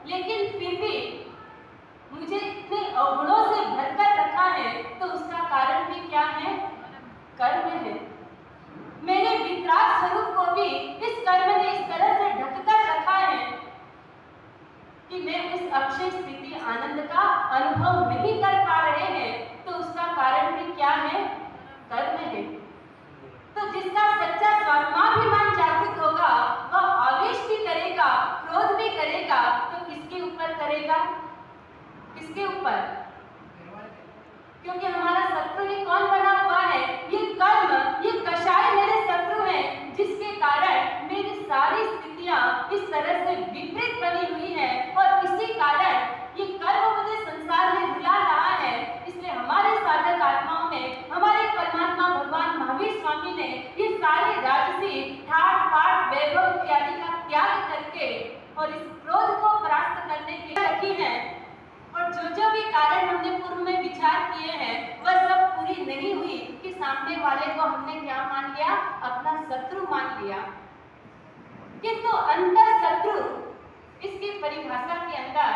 लेकिन फिर भी मुझे इतने अवगुणों से भरकर रखा है, तो उसका कारण भी क्या है? कर्म है। मेरे वितराग स्वरूप को भी इस कर्म ने इस तरह से ढककर रखा है कि मैं उस अक्षय स्थिति आनंद का अनुभव नहीं कर पा रहे हैं, तो उसका कारण भी क्या है? कर्म है। तो जिसका सच्चा स्वात्माभिमान जागृत होगा, वह आवेश भी करेगा, क्रोध भी करेगा, तो किसके ऊपर करेगा? किसके ऊपर? क्योंकि हमारा शत्रु ही कौन बना हुआ है? ये कर्म, ये कषाय मेरे शत्रु हैं, जिसके कारण मेरी सारी स्थितियां इस तरह से विपरीत बनी हुई है, और इसी कारण ये कर्म मुझे संसार में रुला रहा है। इसलिए हमारे साधक आत्माओं ने, हमारे परमात्मा भगवान महावीर स्वामी ने ये सारे राजसी ठाट बाट वैभव इत्यादि का त्याग करके और इस क्रोध को परास्त करने के लिए रखी है। और जो भी कारण हमने पूर्व में विचार किए हैं, वह सब पूरी नहीं हुई कि सामने वाले को हमने क्या मान लिया? अपना शत्रु मान लिया। किंतु अंतर शत्रु, इसकी परिभाषा के अंदर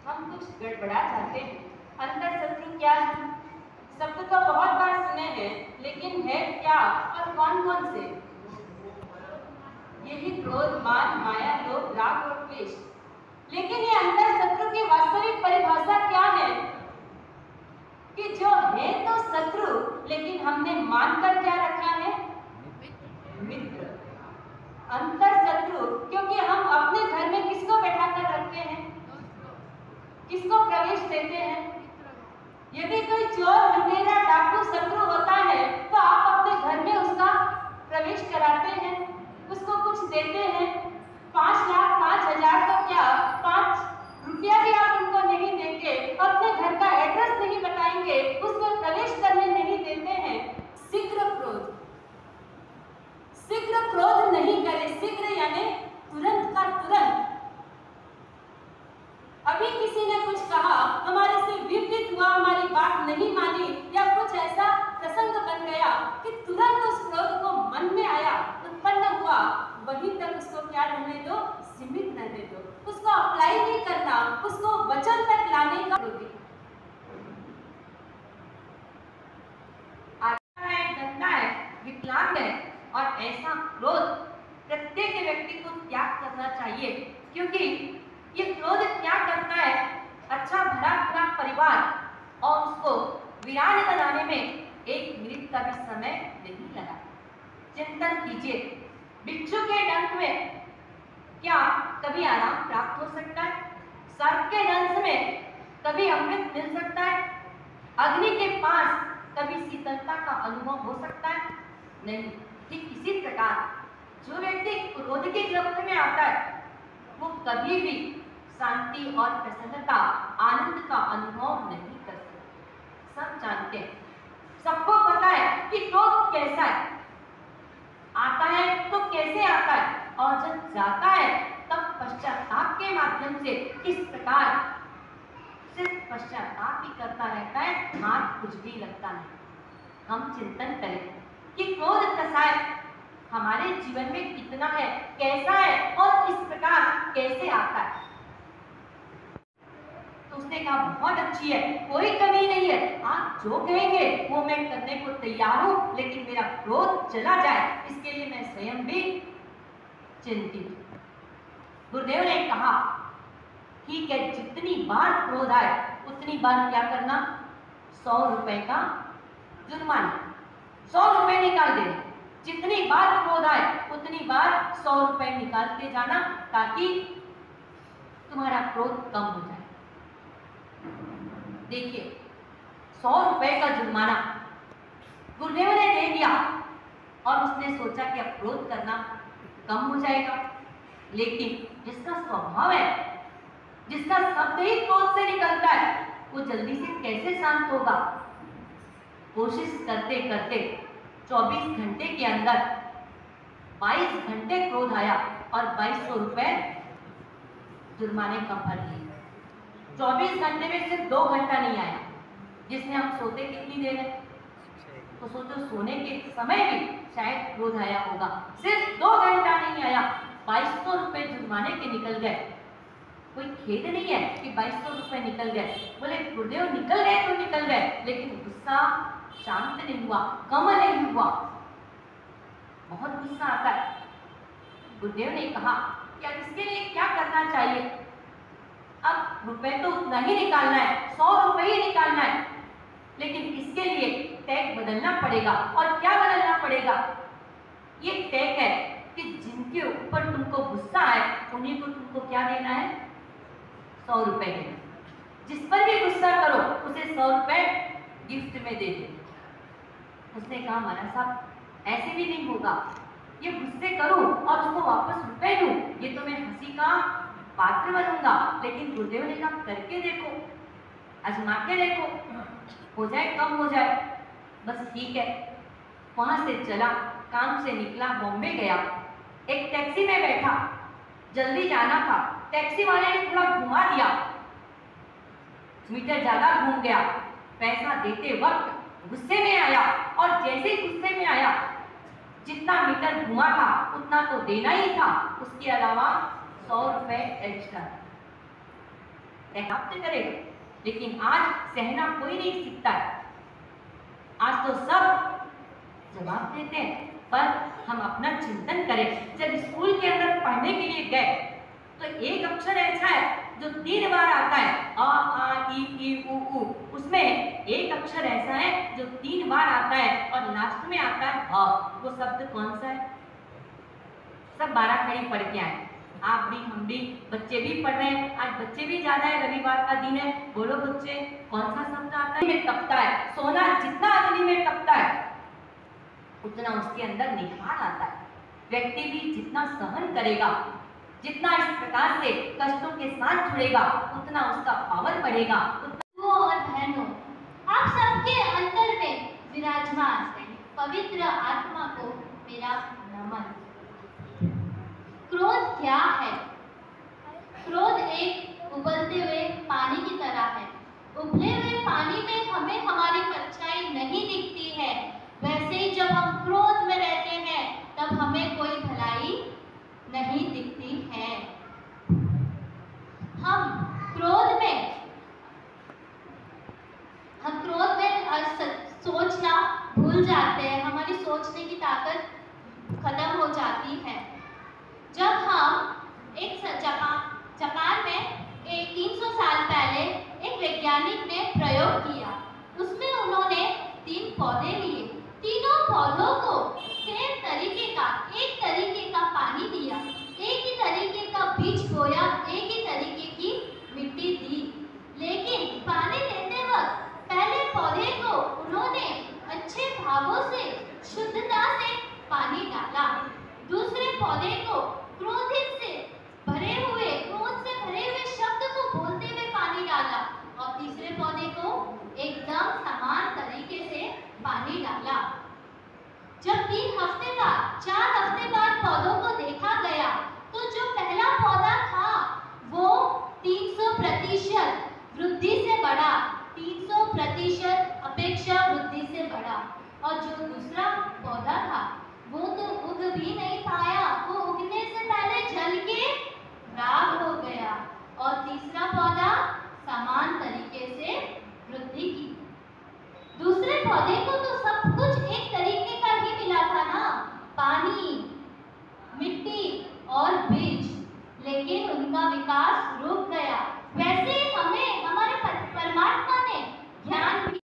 हम कुछ गड़बड़ा जाते हैं। अंतर शत्रु क्या है? शब्द तो बहुत बार सुने हैं, लेकिन है क्या और कौन कौन से? यही क्रोध, मान, माया, लोभ, राग और क्लेश। लेकिन ये अंतर शत्रु की वास्तविक परिभाषा क्या है? कि जो है तो शत्रु, लेकिन हमने मानकर क्या रखा है? मित्र। अंतर शत्रु, क्योंकि हम अपने घर में किसको बैठा कर रखते हैं? किसको प्रवेश देते हैं? यदि कोई चोर, लुटेरा, डाकू शत्रु होता है, तो आप अपने घर में उसका प्रवेश कराते हैं, उसको कुछ देते हैं। 5 लाख, 5,000 तो क्या, 5 रुपया भी आप उनको नहीं देंगे, अपने घर का एड्रेस नहीं बताएंगे, उसको प्रवेश करने नहीं देते हैं। शीघ्र क्रोध, शीघ्र क्रोध नहीं करे। शीघ्र यानी तुरंत का तुरंत। अभी किसी ने कुछ कहा, हमारे से विपरीत हुआ, हमारी बात नहीं मानी, या कुछ ऐसा प्रसंग बन गया कि तुरंत उस क्रोध को मन में आया, उत्पन्न हुआ, वहीं तक उसको क्या रहने दो? सीमित रहने दो। उसको अप्लाई नहीं करना, उसको वचन तक लाने का आता है, गंदा है, विकलांग है, और ऐसा क्रोध प्रत्येक व्यक्ति को त्याग करना चाहिए। क्योंकि ये क्रोध क्या करता है? अच्छा भरा भरा परिवार और उसको वीरान बनाने में 1 मिनट का भी समय नहीं लगा। चिंतन कीजिए, बिच्छू के डंक में क्या कभी आराम प्राप्त हो सकता है? सर्प के दंश में कभी अमृत मिल सकता है? अग्नि के पास कभी शीतलता का अनुभव हो सकता है? नहीं। ठीक इसी प्रकार जो व्यक्ति क्रोध के ग्रस्त में आता है, वो कभी भी शांति और प्रसन्नता, आनंद का अनुभव नहीं कर सकते। सब जानते हैं, सबको पता है कि क्रोध कैसा है, आता है तो कैसे आता है, और जब जाता है तब पश्चाताप के माध्यम से किस प्रकार सिर्फ पश्चाताप ही करता रहता है, हाथ कुछ भी लगता नहीं। हम चिंतन करें कि क्रोध कैसा है, हमारे जीवन में कितना है, कैसा है, और इस प्रकार कैसे आता है। तो उसने कहा बहुत अच्छी है, कोई कमी नहीं है, आप जो कहेंगे वो मैं करने को तैयार हूं, लेकिन मेरा क्रोध चला जाए, इसके लिए मैं स्वयं भी चिंतित हूं। गुरुदेव ने कहा ठीक है, जितनी बार क्रोध आए उतनी बार क्या करना? 100 रुपए का जुर्माना, 100 रुपए निकाल देना। जितनी बार क्रोध आए उतनी बार 100 रुपए निकालते जाना, ताकि तुम्हारा क्रोध कम हो जाए। देखिए, 100 रुपए का जुर्माना गुरुदेव ने दे दिया, और उसने सोचा कि अब क्रोध करना कम हो जाएगा। लेकिन जिसका स्वभाव है, जिसका शब्द ही क्रोध से निकलता है, वो जल्दी से कैसे शांत होगा? कोशिश करते करते 24 घंटे के अंदर 22 घंटे क्रोध आया और 2200 रुपए जुर्माने का भर लिए। 24 घंटे में सिर्फ 2 घंटा नहीं आया, जिसमें हम सोते कितनी देर है, तो सोचो सोने के समय भी शायद क्रोध आया होगा। सिर्फ 2 घंटा नहीं आया, 2200 रुपए जुर्माने के निकल गए। कोई खेद नहीं है कि 2200 रुपए निकल गए। बोले गुरुदेव निकल गए तो निकल गए, लेकिन गुस्सा शांत नहीं हुआ, कम नहीं हुआ, बहुत गुस्सा आता है। गुरुदेव ने कहा कि अब इसके लिए क्या करना चाहिए? अब रुपए तो उतना ही निकालना है, 100 रुपए ही निकालना है, लेकिन इसके लिए टैग बदलना पड़ेगा। और क्या बदलना पड़ेगा? ये टैग है कि जिनके ऊपर तुमको गुस्सा है उन्हीं को तुमको क्या देना है? 100 रुपए देना। जिस पर भी गुस्सा करो उसे 100 रुपए गिफ्ट में दे दे। उसने कहा महाराज साहब ऐसे भी नहीं होगा, ये गुस्से करूं और उसको वापस रुपए दूं, ये तो मैं हंसी का पात्र बनूंगा। लेकिन गुरुदेव ने कहा करके देखो, आजमा के देखो, हो जाए कम हो जाए, बस ठीक है। वहां से चला, काम से निकला, बॉम्बे गया, एक टैक्सी में बैठा, जल्दी जाना था। टैक्सी वाले ने थोड़ा घुमा दिया, मीटर ज्यादा घूम गया। पैसा देते वक्त गुस्से में आया, और जैसे ही गुस्से में आया, जितना मीटर घुमा था उतना तो देना ही था, उसके अलावा 100 रुपए एक्स्ट्रा प्राप्त करेगा। लेकिन आज सहना कोई नहीं सीखता है, आज तो सब जवाब देते हैं। पर हम अपना चिंतन करें। जब स्कूल के अंदर पढ़ने के लिए गए तो एक अक्षर ऐसा है जो 3 बार आता है, अ आ ई उ ऊ। उसमें एक अक्षर ऐसा है जो 3 बार आता है और लास्ट में आता है ह। वो शब्द कौन सा है? सब 12 खड़ी पढ़ के आए, आप भी, हम भी, बच्चे भी पढ़ रहे हैं। आज बच्चे भी ज्यादा है, रविवार का दिन है। बोलो बच्चे, कौन सा शब्द आता है? में तपता है। सोना जितना अग्नि में तपता है उतना उसके अंदर निखार आता है। व्यक्ति भी जितना सहन करेगा, जितना इस प्रकार से कष्टों के साथ जुड़ेगा, उतना उसका पावर बढ़ेगा। और बहनों, आप सबके अंतर में विराजमान पवित्र आत्मा को मेरा नमन। क्रोध क्या है? क्रोध एक उबलते हुए पानी की तरह है। उबले हुए पानी में हमें हमारी परछाई नहीं दिखती है, वैसे ही जब हम क्रोध में रहते हैं तब हमें कोई भलाई नहीं दिखती है। हम क्रोध में सोचना भूल जाते हैं, हमारी सोचने की ताकत खत्म हो जाती है। जब हम जापान में 300 साल पहले एक वैज्ञानिक ने प्रयोग किया, उसमें उन्होंने 3 पौधे लिए, तीनों पौधों को सेम तरीके का, एक तरीके का पानी दिया, एक ही तरीके का बीज बोया, एक ही तरीके की मिट्टी दी। लेकिन पानी देते वक्त पहले पौधे को उन्होंने अच्छे भावों से, शुद्धता से पानी डाला, दूसरे पौधे को क्रोध से भरे हुए शब्द को बोलते हुए पानी डाला, और तीसरे पौधे को एकदम समान तरीके से पानी डाला। जब 3 हफ्ते बाद, 4 हफ्ते बाद पौधों को देखा गया तो जो पहला पौधा था वो 300% वृद्धि से बढ़ा, 300% अपेक्षा वृद्धि से बढ़ा, और जो दूसरा पौधा था वो तो उग भी नहीं पाया, वो उगने से पहले जल के राख हो गया, और तीसरा पौधा समान तरीके से वृद्धि की। दूसरे पौधे को तो सब कुछ एक तरीके का ही मिला था ना, पानी, मिट्टी और बीज, लेकिन उनका विकास रुक गया। वैसे हमें हमारे परमात्मा ने ज्ञान भी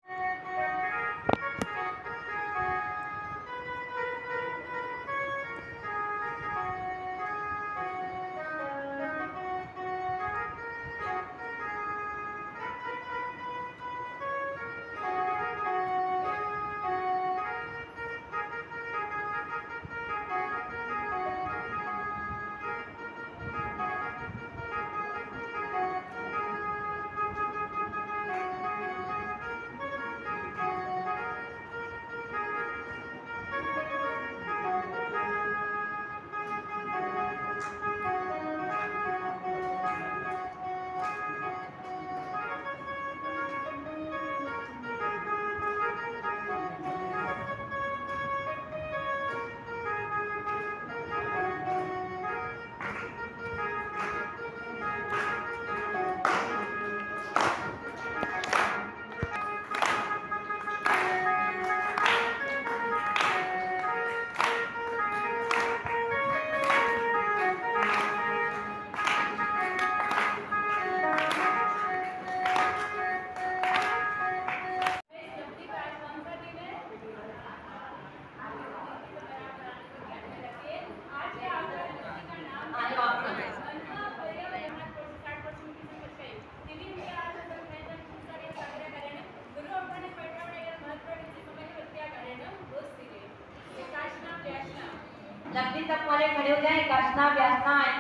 लकड़ी तक वाले खड़े हो जाए, काशना व्यासना है।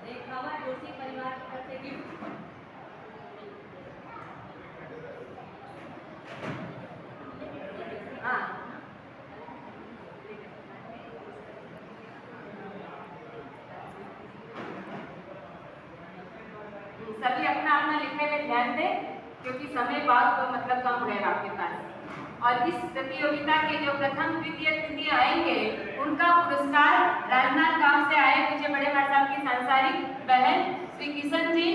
एक खबर जोशी परिवार की तरफ से गिफ्ट। हाँ, सभी अपना अपना लिखने में ध्यान दें, क्योंकि समय बहुत मतलब कम है आपके पास। और इस प्रतियोगिता के जो प्रथम द्वितीय तृतीय आएंगे, उनका पुरस्कार राजनांदगांव से आए मुझे बड़े भाई साहब की सांसारिक बहन श्री किशन जी